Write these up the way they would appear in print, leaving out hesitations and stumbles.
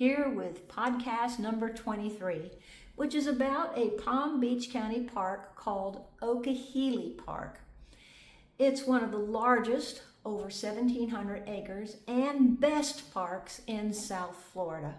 here with podcast number 23, which is about a Palm Beach County park called Okeeheelee Park. It's one of the largest, over 1,700 acres, and best parks in South Florida.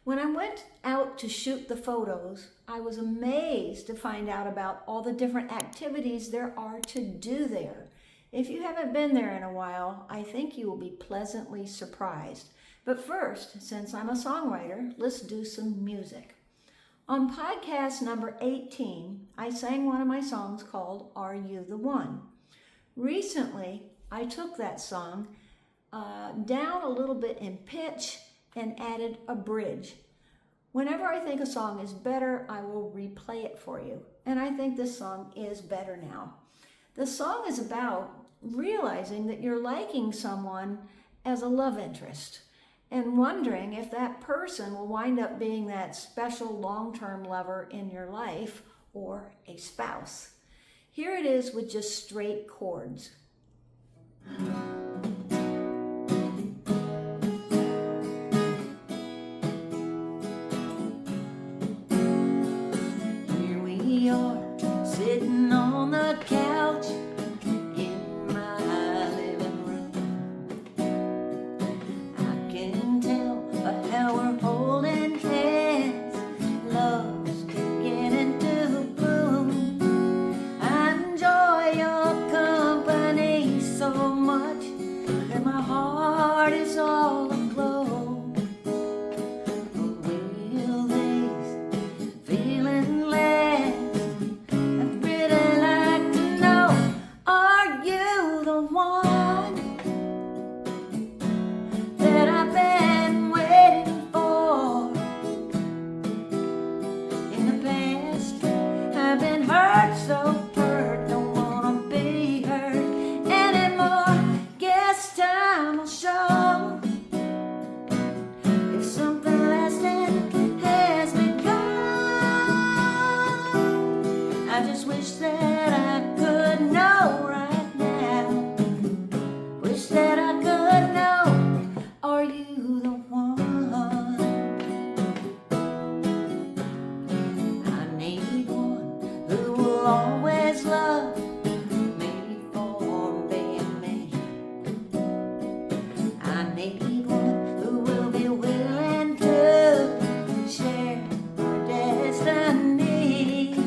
When I went out to shoot the photos, I was amazed to find out about all the different activities there are to do there. If you haven't been there in a while, I think you will be pleasantly surprised. But first, since I'm a songwriter, let's do some music. On podcast number 18, I sang one of my songs called Are You the One? Recently, I took that song down a little bit in pitch and added a bridge. Whenever I think a song is better, I will replay it for you. And I think this song is better now. The song is about realizing that you're liking someone as a love interest and wondering if that person will wind up being that special long-term lover in your life or a spouse. Here it is with just straight chords. Here we are, sitting on the couch in my living room. I can tell by how we're holding hands, love's beginning to bloom. I enjoy your company so much that my heart is all aglow. But will these feelings last? I'd really like to know, are you the one that I've been waiting for? In the past, I've been hurt, so hurt, don't wanna be hurt anymore. Guess time will show if something lasting has begun. I just wish that I could know right now. Wish that I could know, are you the one? I need one who will always love me for being me. I need one who will be willing to share our destinies.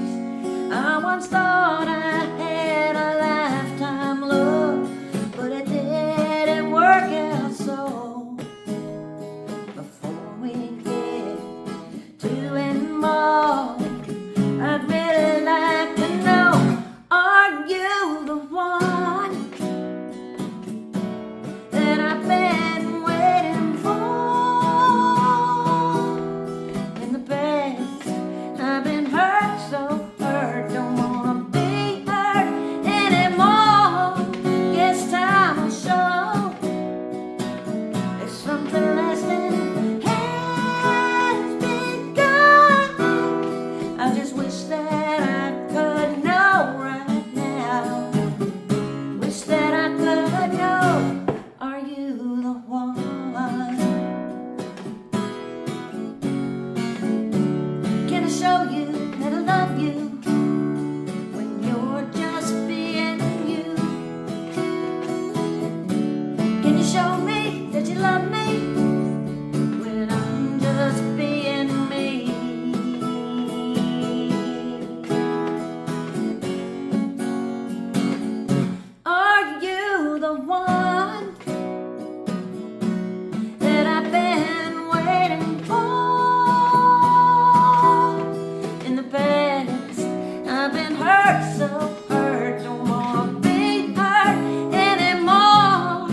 I once thought I had a lifetime love, but it didn't work out so. Before we get too involved, I'd really like to know, are you the one that I've been waiting for? In the past, I've been hurt, so hurt, don't wanna be hurt anymore. Guess time will show if something lasting has begun. I just wish that I could know right now. Wish that I could know, are you the one? Can I show you that I love you when you're just being you? Can you show me that you love me when I'm just being me? Are you the one that I've been waiting for? In the past, I've been hurt, so hurt, don't wanna be hurt anymore.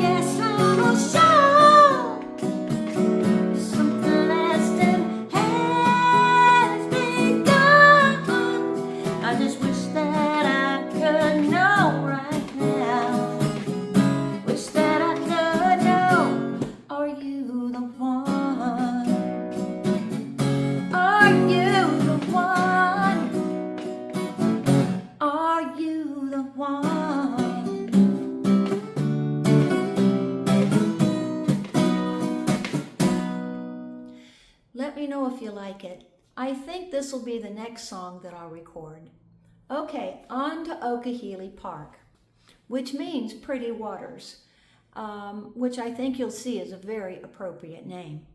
Yes, I'm gonna show if something lasting has begun. I just wish that I could know right now. Wish that I could know, are you the one? Are you the one? Are I think this will be the next song that I'll record. Okay, on to Okeeheelee Park, which means pretty waters, which I think you'll see is a very appropriate name.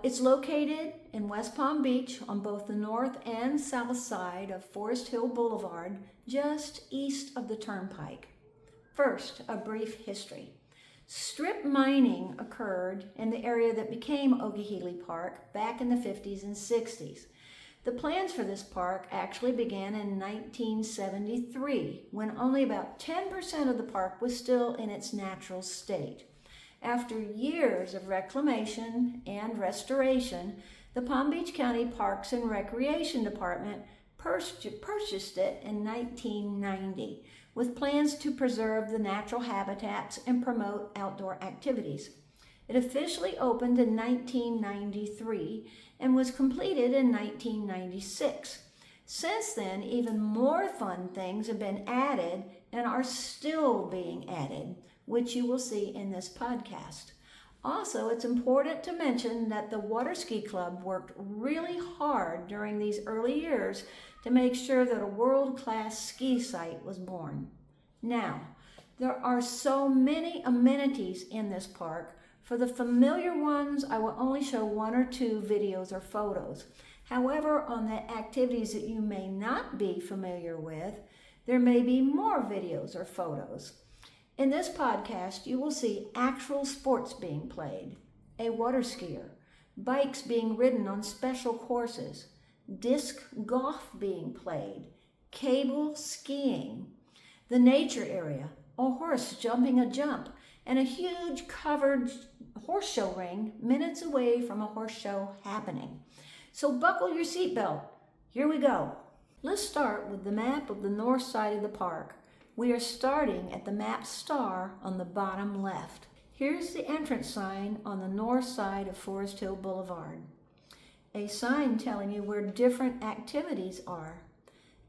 It's located in West Palm Beach on both the north and south side of Forest Hill Boulevard, just east of the Turnpike. First, a brief history. Strip mining occurred in the area that became Okeeheelee Park back in the 50s and 60s. The plans for this park actually began in 1973, when only about 10% of the park was still in its natural state. After years of reclamation and restoration, the Palm Beach County Parks and Recreation Department purchased it in 1990 with plans to preserve the natural habitats and promote outdoor activities. It officially opened in 1993 and was completed in 1996. Since then, even more fun things have been added and are still being added, which you will see in this podcast. Also, it's important to mention that the Water Ski Club worked really hard during these early years to make sure that a world-class ski site was born. Now, there are so many amenities in this park. For the familiar ones, I will only show one or two videos or photos. However, on the activities that you may not be familiar with, there may be more videos or photos. In this podcast, you will see actual sports being played, a water skier, bikes being ridden on special courses, disc golf being played, cable skiing, the nature area, a horse jumping a jump, and a huge covered horse show ring minutes away from a horse show happening. So buckle your seatbelt. Here we go. Let's start with the map of the north side of the park. We are starting at the map star on the bottom left. Here's the entrance sign on the north side of Forest Hill Boulevard. A sign telling you where different activities are.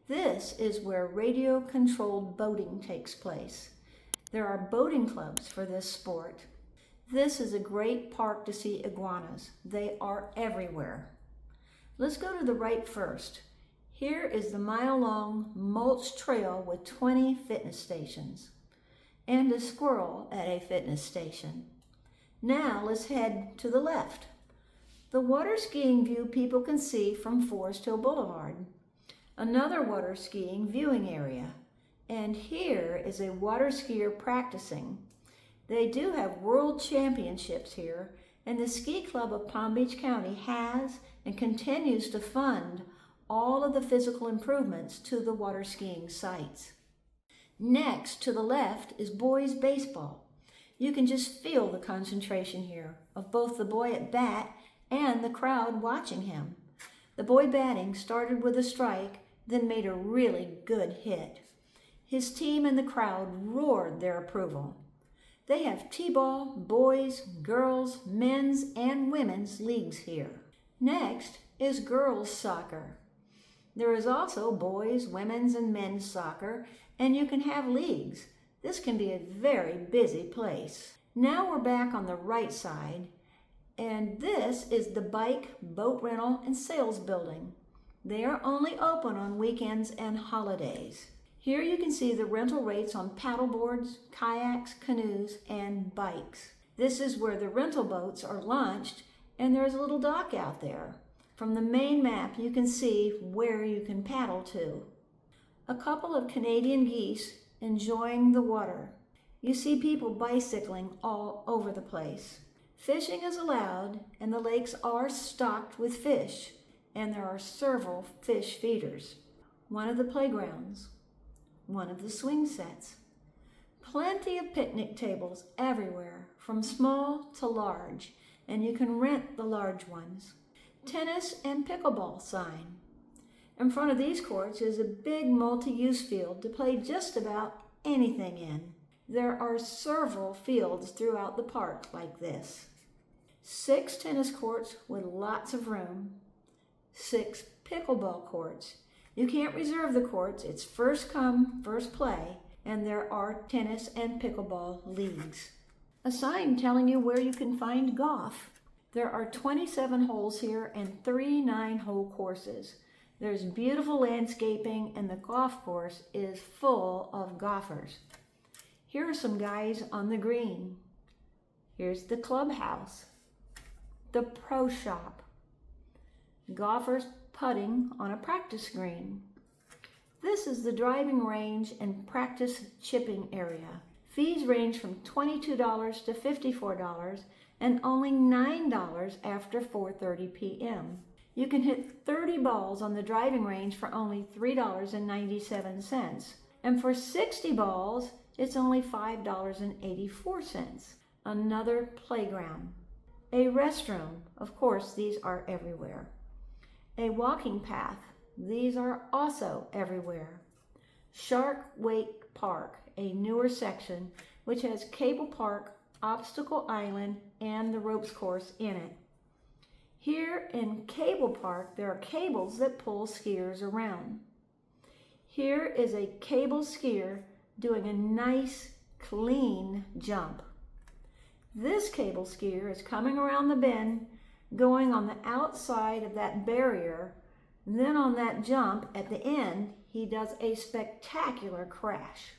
This is where radio-controlled boating takes place. There are boating clubs for this sport. This is a great park to see iguanas. They are everywhere. Let's go to the right first. Here is the mile-long mulch trail with 20 fitness stations and a squirrel at a fitness station. Now let's head to the left. The water skiing view people can see from Forest Hill Boulevard. Another water skiing viewing area. And here is a water skier practicing. They do have world championships here, and the Ski Club of Palm Beach County has and continues to fund all of the physical improvements to the water skiing sites. Next, to the left, is boys baseball. You can just feel the concentration here of both the boy at bat and the crowd watching him. The boy batting started with a strike, then made a really good hit. His team and the crowd roared their approval. They have t-ball, boys, girls, men's, and women's leagues here. Next is girls soccer. There is also boys, women's, and men's soccer, and you can have leagues. This can be a very busy place. Now we're back on the right side, and this is the bike, boat rental, and sales building. They are only open on weekends and holidays. Here you can see the rental rates on paddleboards, kayaks, canoes, and bikes. This is where the rental boats are launched, and there's a little dock out there. From the main map, you can see where you can paddle to. A couple of Canadian geese enjoying the water. You see people bicycling all over the place. Fishing is allowed, and the lakes are stocked with fish, and there are several fish feeders. One of the playgrounds, one of the swing sets. Plenty of picnic tables everywhere, from small to large, and you can rent the large ones. Tennis and pickleball sign. In front of these courts is a big multi-use field to play just about anything in. There are several fields throughout the park like this. 6 tennis courts with lots of room. 6 pickleball courts. You can't reserve the courts. It's first come, first play, and there are tennis and pickleball leagues. A sign telling you where you can find golf. There are 27 holes here and 3 9-hole courses. There's beautiful landscaping and the golf course is full of golfers. Here are some guys on the green. Here's the clubhouse, the pro shop, golfers putting on a practice green. This is the driving range and practice chipping area. Fees range from $22 to $54 and only $9 after 4:30 p.m. You can hit 30 balls on the driving range for only $3.97, and for 60 balls, it's only $5.84. Another playground. A restroom, of course, these are everywhere. A walking path, these are also everywhere. Shark Wake Park, a newer section which has cable park, obstacle island, and the ropes course in it. Here in Cable Park, there are cables that pull skiers around. Here is a cable skier doing a nice, clean jump. This cable skier is coming around the bend, going on the outside of that barrier, and then on that jump at the end, he does a spectacular crash.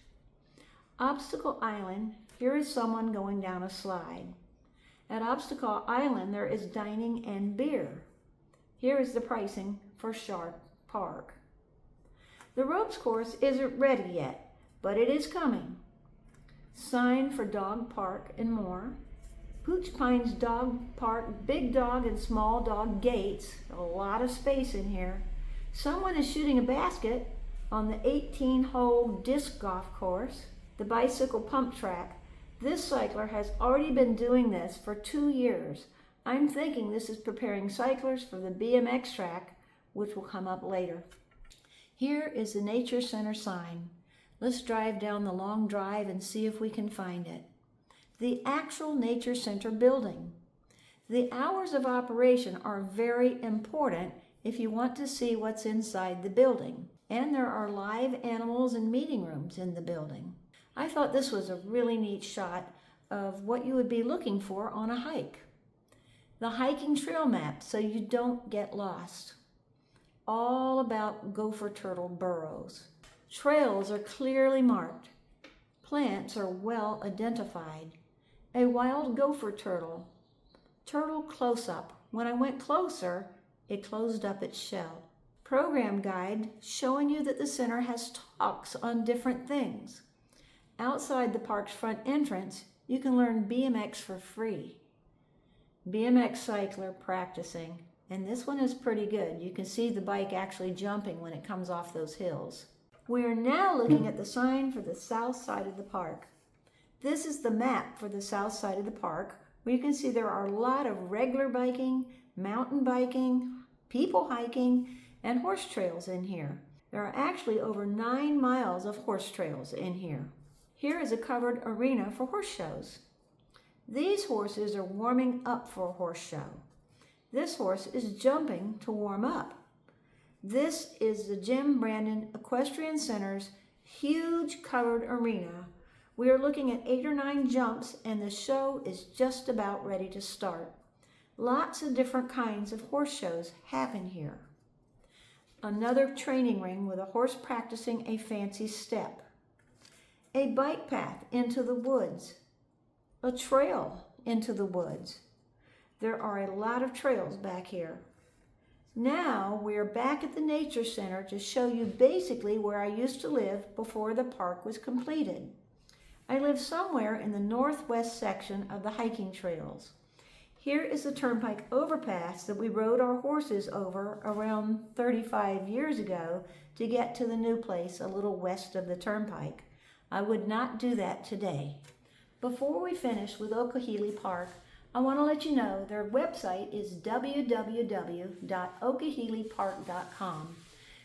Obstacle Island, here is someone going down a slide. At Obstacle Island, there is dining and beer. Here is the pricing for Shark Park. The ropes course isn't ready yet, but it is coming. Sign for dog park and more. Pooch Pines Dog Park, big dog and small dog gates. A lot of space in here. Someone is shooting a basket on the 18-hole disc golf course. The bicycle pump track. This cycler has already been doing this for 2 years. I'm thinking this is preparing cyclers for the BMX track, which will come up later. Here is the Nature Center sign. Let's drive down the long drive and see if we can find it. The actual Nature Center building. The hours of operation are very important if you want to see what's inside the building. And there are live animals and meeting rooms in the building. I thought this was a really neat shot of what you would be looking for on a hike. The hiking trail map so you don't get lost. All about gopher turtle burrows. Trails are clearly marked. Plants are well identified. A wild gopher turtle. Turtle close-up. When I went closer, it closed up its shell. Program guide showing you that the center has talks on different things. Outside the park's front entrance, you can learn BMX for free. BMX cycler practicing, and this one is pretty good. You can see the bike actually jumping when it comes off those hills. We are now looking at the sign for the south side of the park. This is the map for the south side of the park, where you can see there are a lot of regular biking, mountain biking, people hiking, and horse trails in here. There are actually over 9 miles of horse trails in here. Here is a covered arena for horse shows. These horses are warming up for a horse show. This horse is jumping to warm up. This is the Jim Brandon Equestrian Center's huge covered arena. We are looking at 8 or 9 jumps and the show is just about ready to start. Lots of different kinds of horse shows happen here. Another training ring with a horse practicing a fancy step. A bike path into the woods. A trail into the woods. There are a lot of trails back here. Now we are back at the Nature Center to show you basically where I used to live before the park was completed. I live somewhere in the northwest section of the hiking trails. Here is the turnpike overpass that we rode our horses over around 35 years ago to get to the new place a little west of the turnpike. I would not do that today. Before we finish with Okeeheelee Park, I want to let you know their website is www.okeeheeleepark.com.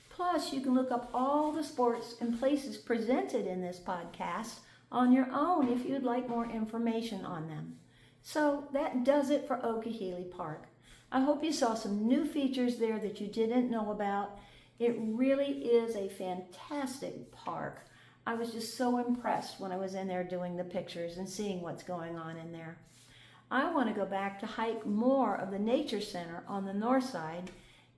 Plus, you can look up all the sports and places presented in this podcast on your own if you'd like more information on them. So that does it for Okeeheelee Park. I hope you saw some new features there that you didn't know about. It really is a fantastic park. I was just so impressed when I was in there doing the pictures and seeing what's going on in there. I want to go back to hike more of the nature center on the north side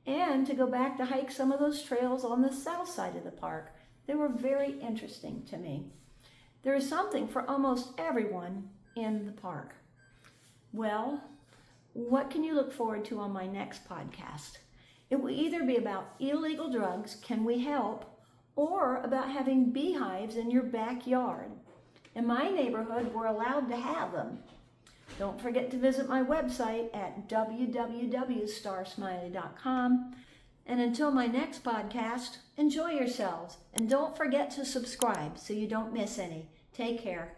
and to go back to hike some of those trails on the south side of the park. They were very interesting to me. There is something for almost everyone in the park. Well, what can you look forward to on my next podcast? It will either be about illegal drugs, can we help, or about having beehives in your backyard. In my neighborhood, we're allowed to have them. Don't forget to visit my website at www.starsmiley.com. And until my next podcast, enjoy yourselves. And don't forget to subscribe so you don't miss any. Take care.